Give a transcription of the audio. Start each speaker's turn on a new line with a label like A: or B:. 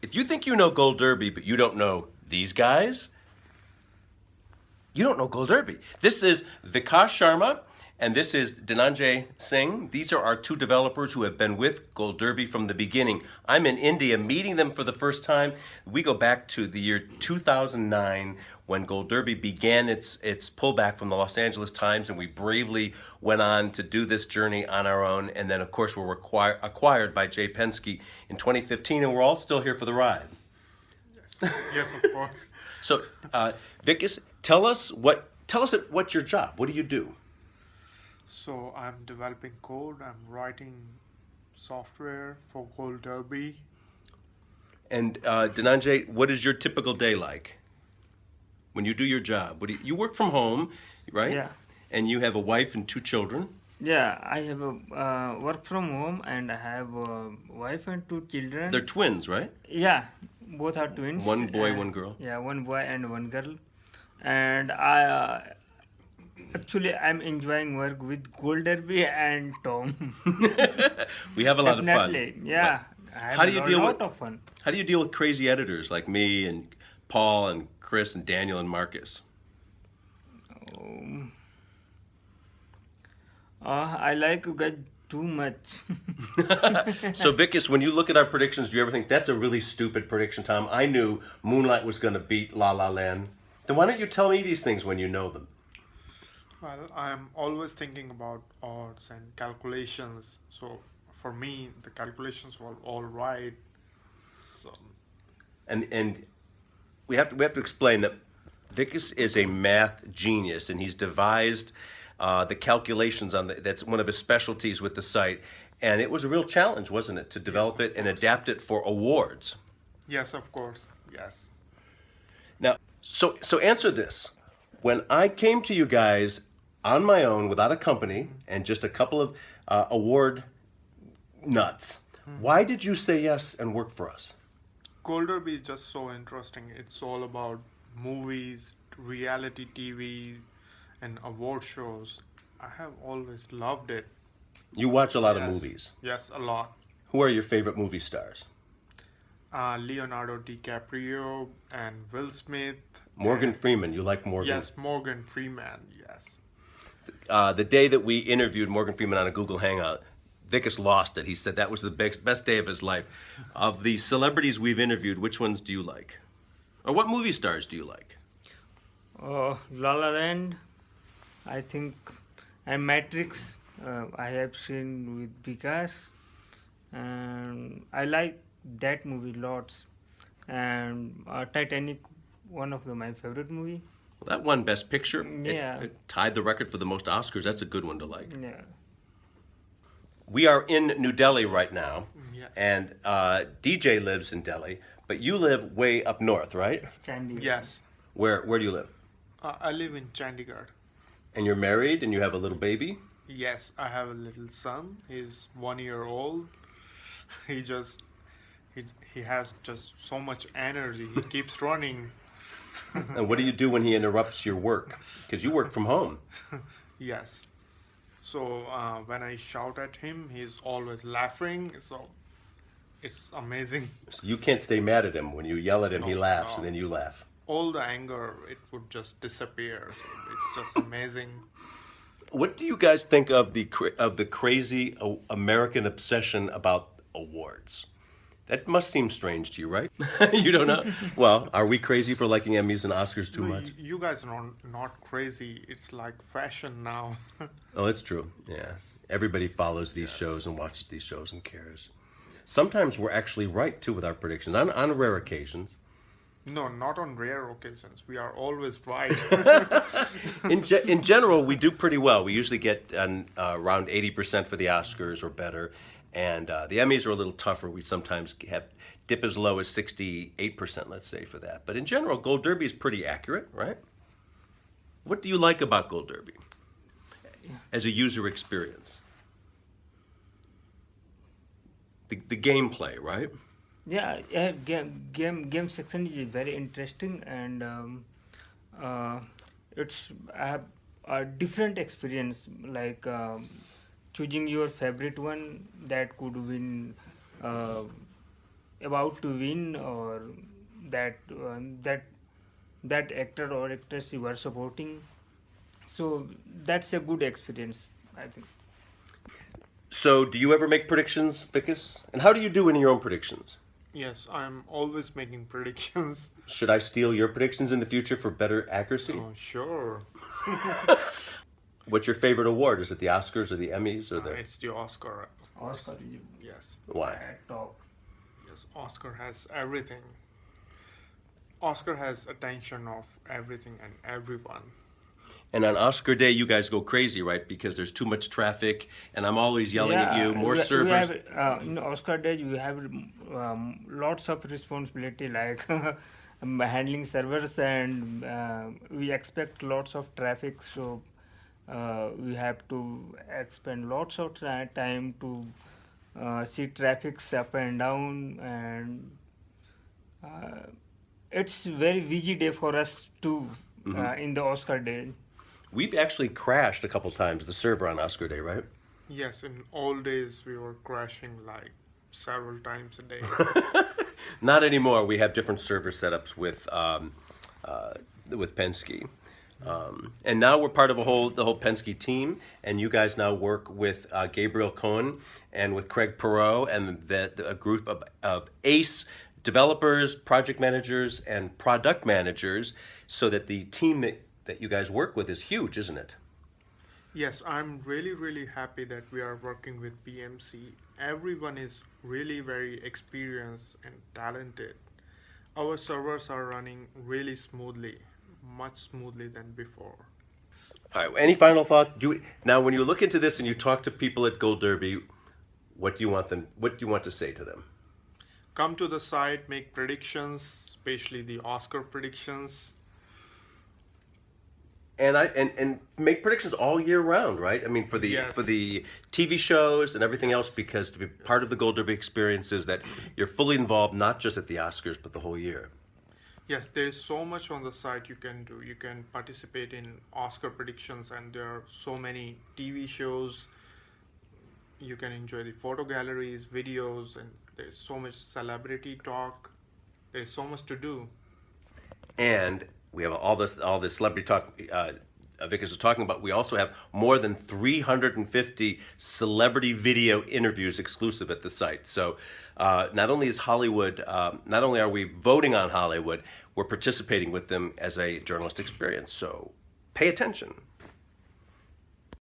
A: If you think you know Gold Derby, but you don't know these guys, you don't know Gold Derby. This is Vikas Sharma, and this is Dhananjay Singh. These are our two developers who have been with Gold Derby from the beginning. I'm in India meeting them for the first time. We go back to the year 2009 when Gold Derby began its pullback from the Los Angeles Times, and we bravely went on to do this journey on our own. And then, of course, we were acquired by Jay Penske in 2015, and we're all still here for the ride.
B: Yes, yes, of course.
A: So, Vikas, tell us what's your job. What do you do?
B: So I'm developing code. I'm writing software for Gold Derby.
A: And Dhananjay, what is your typical day like when you do your job? What do you work from home, right?
C: Yeah.
A: And you have a wife and two children.
C: Yeah, I have a work from home and I have a wife and two children.
A: They're twins, right?
C: Yeah, both are twins.
A: One boy, one girl.
C: Yeah, one boy and one girl. And I actually I'm enjoying work with Gold Derby and Tom.
A: We have a lot of fun.
C: Definitely, yeah. I have
A: How do you
C: a
A: deal
C: lot
A: with-
C: of fun.
A: How do you deal with crazy editors like me and Paul and Chris and Daniel and Marcus?
C: I like you guys too much.
A: So Vikas, when you look at our predictions, do you ever think that's a really stupid prediction, Tom? I knew Moonlight was going to beat La La Land. Then why don't you tell me these things when you know them?
B: Well, I'm always thinking about odds and calculations. So for me, the calculations were all right. So
A: And we have to explain that Vikas is a math genius, and he's devised the calculations on that's one of his specialties with the site. And it was a real challenge, wasn't it, to develop
B: Yes, of
A: it and
B: course.
A: adapt it for awards.
B: yes, of course, yes.
A: Now, so answer this. When I came to you guys on my own without a company and just a couple of award nuts, why did you say yes and work for us?
B: Gold Derby is just so interesting. It's all about movies, reality TV, and award shows. I have always loved it.
A: You watch a lot of
B: Yes.
A: movies.
B: Yes, a lot.
A: Who are your favorite movie stars?
B: Leonardo DiCaprio and Will Smith.
A: Morgan
B: and-
A: Freeman. You like Morgan?
B: Yes, Morgan Freeman. Yes.
A: The day that we interviewed Morgan Freeman on a Google Hangout, Vikas lost it. He said that was the best day of his life. Of the celebrities we've interviewed, which ones do you like? Or what movie stars do you like?
C: La La Land, I think, and Matrix. I have seen with Vikas, and I like that movie lots. And Titanic, one of my favorite movie.
A: Well, that won Best Picture.
C: Yeah.
A: It tied the record for the most Oscars. That's a good one to like.
C: Yeah.
A: We are in New Delhi right now,
B: Yes.
A: and DJ lives in Delhi, but you live way up north, right?
C: Chandigarh.
B: Yes.
A: Where do you live?
B: I live in Chandigarh.
A: And you're married, and you have a little baby.
B: Yes, I have a little son. He's 1 year old. He has just so much energy. He keeps running.
A: And what do you do when he interrupts your work? Because you work from home.
B: Yes. So when I shout at him, he's always laughing. So it's amazing.
A: So you can't stay mad at him. When you yell at him, he
B: No,
A: laughs,
B: no.
A: and then you laugh.
B: All the anger, it would just disappear. So it's just amazing.
A: What do you guys think of the crazy American obsession about awards? That must seem strange to you, right? You don't know? Well, are we crazy for liking Emmys and Oscars too much?
B: You guys are not crazy. It's like fashion now.
A: Oh, it's true. Yes. Everybody follows these shows and watches these shows and cares. Sometimes we're actually right, too, with our predictions, on rare occasions.
B: No, not on rare occasions. We are always right.
A: In general, we do pretty well. We usually get around 80% for the Oscars or better. And the Emmys are a little tougher. We sometimes have dip as low as 68%, let's say, for that. But in general, Gold Derby is pretty accurate, right? What do you like about Gold Derby as a user experience? The gameplay, right?
C: Yeah, game section is very interesting, and it's a different experience. Like choosing your favorite one that could win about to win, or that that actor or actress you are supporting. So that's a good experience, I think.
A: So, do you ever make predictions, Vikas? And how do you do in your own predictions?
B: Yes, I'm always making predictions.
A: Should I steal your predictions in the future for better accuracy?
B: Oh, sure.
A: What's your favorite award? Is it the Oscars or the Emmys or the?
B: It's the Oscar, of course.
C: Oscar is
B: Yes,
A: Why?
C: at top.
B: yes. Oscar has everything. Oscar has attention of everything and everyone.
A: And on Oscar Day, you guys go crazy, right? Because there's too much traffic, and I'm always yelling at you. More servers.
C: We have, in Oscar Day, you have lots of responsibility, like handling servers, and we expect lots of traffic. So we have to expend lots of time to see traffics up and down, and uh, it's very busy day for us too in the Oscar Day.
A: We've actually crashed a couple times the server on Oscar Day, right?
B: Yes, in old days we were crashing like several times a day.
A: Not anymore. We have different server setups with Penske. And now we're part of the whole Penske team, and you guys now work with Gabriel Cohen and with Craig Perot and a group of ace developers, project managers, and product managers, so that the team that you guys work with is huge, isn't it?
B: Yes, I'm really, really happy that we are working with PMC. Everyone is really very experienced and talented. Our servers are running really smoothly, much smoothly than before.
A: All right. Any final thought? Now, when you look into this and you talk to people at Gold Derby, what do you want them? What do you want to say to them?
B: Come to the site, make predictions, especially the Oscar predictions.
A: And make predictions all year round, right? I mean, for the
B: Yes.
A: for the TV shows and everything else, because to be part of the Gold Derby experience is that you're fully involved, not just at the Oscars, but the whole year.
B: Yes, there is so much on the site you can do. You can participate in Oscar predictions, and there are so many TV shows. You can enjoy the photo galleries, videos, and there's so much celebrity talk. There's so much to do.
A: And we have all this celebrity talk Vikas is talking about. We also have more than 350 celebrity video interviews exclusive at the site. So not only is Hollywood, not only are we voting on Hollywood, we're participating with them as a journalist experience. So pay attention.